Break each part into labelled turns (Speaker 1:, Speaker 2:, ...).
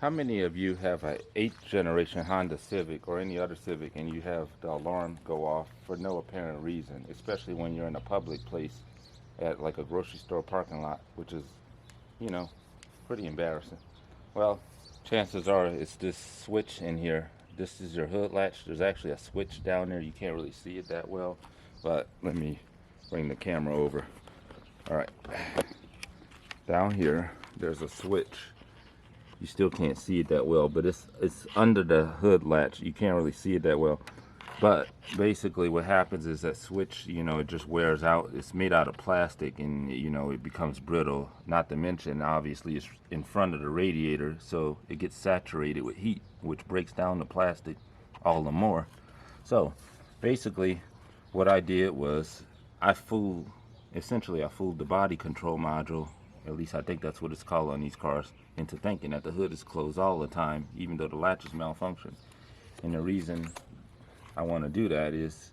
Speaker 1: How many of you have a 8th generation Honda Civic or any other Civic and you have the alarm go off for no apparent reason, especially when you're in a public place at like a grocery store parking lot, which is, you know, pretty embarrassing. Well, chances are it's this switch in here. This is your hood latch. There's actually a switch down there. You can't really see it that well, but let me bring the camera over. All right, down here there's a switch. You still can't see it that well, but it's under the hood latch. You can't really see it that well. But basically what happens is that switch, it just wears out. It's made out of plastic and, it becomes brittle. Not to mention, obviously, it's in front of the radiator, so it gets saturated with heat, which breaks down the plastic all the more. So basically what I did was essentially I fooled the body control module, at least I think that's what it's called on these cars, into thinking that the hood is closed all the time, even though the latch is malfunctioned. And the reason I want to do that is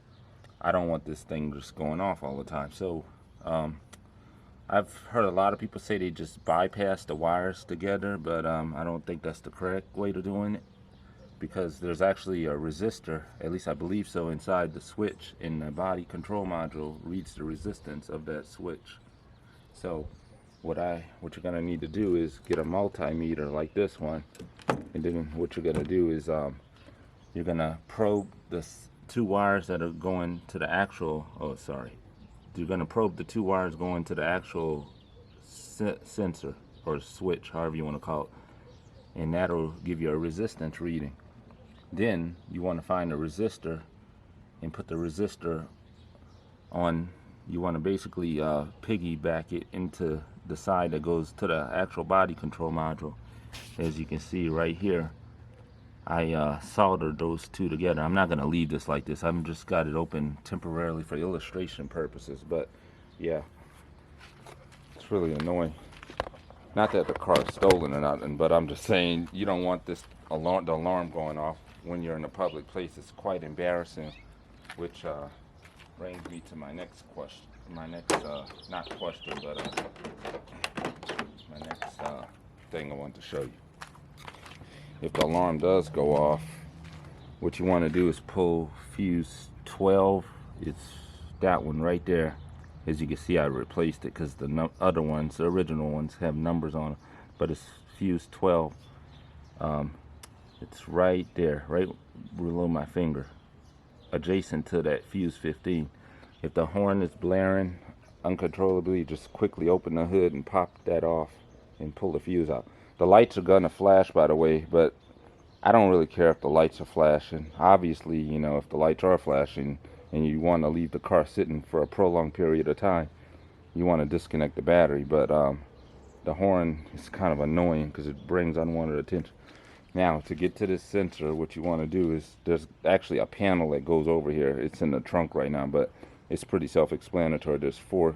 Speaker 1: I don't want this thing just going off all the time. So I've heard a lot of people say they just bypass the wires together, but I don't think that's the correct way to doing it, because there's actually a resistor, at least I believe so, inside the switch, and the body control module reads the resistance of that switch. So what you're gonna need to do is get a multimeter like this one, and then what you're gonna do is you're gonna probe the two wires that are going to the actual, you're gonna probe the two wires going to the actual sensor or switch, however you want to call it, and that'll give you a resistance reading. Then you want to find a resistor and put the resistor on. You want to basically piggyback it into the side that goes to the actual body control module. As you can see right here, I soldered those two together. I'm not going to leave this like this. I've just got it open temporarily for illustration purposes, but yeah, it's really annoying. Not that the car's stolen or nothing, but I'm just saying you don't want the alarm going off when you're in a public place. It's quite embarrassing, which brings me to my next question. Not question, but my next thing I want to show you. If the alarm does go off, what you want to do is pull fuse 12. It's that one right there. As you can see, I replaced it because the other ones, the original ones, have numbers on them, but it's fuse 12. It's right there, right below my finger, adjacent to that fuse 15. If the horn is blaring uncontrollably, just quickly open the hood and pop that off and pull the fuse out. The lights are gonna flash, by the way, but I don't really care if the lights are flashing. Obviously, if the lights are flashing and you want to leave the car sitting for a prolonged period of time, you want to disconnect the battery. But the horn is kind of annoying because it brings unwanted attention. Now, to get to this sensor, what you want to do is, there's actually a panel that goes over here. It's in the trunk right now, but it's pretty self-explanatory. There's 4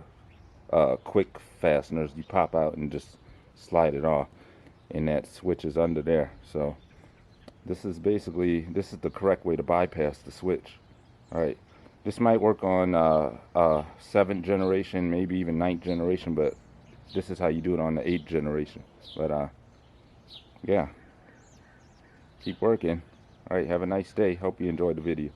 Speaker 1: quick fasteners. You pop out and just slide it off, and that switch is under there. So this is the correct way to bypass the switch. All right, this might work on 7th generation, maybe even 9th generation, but this is how you do it on the 8th generation. But yeah, keep working. All right, have a nice day. Hope you enjoyed the video.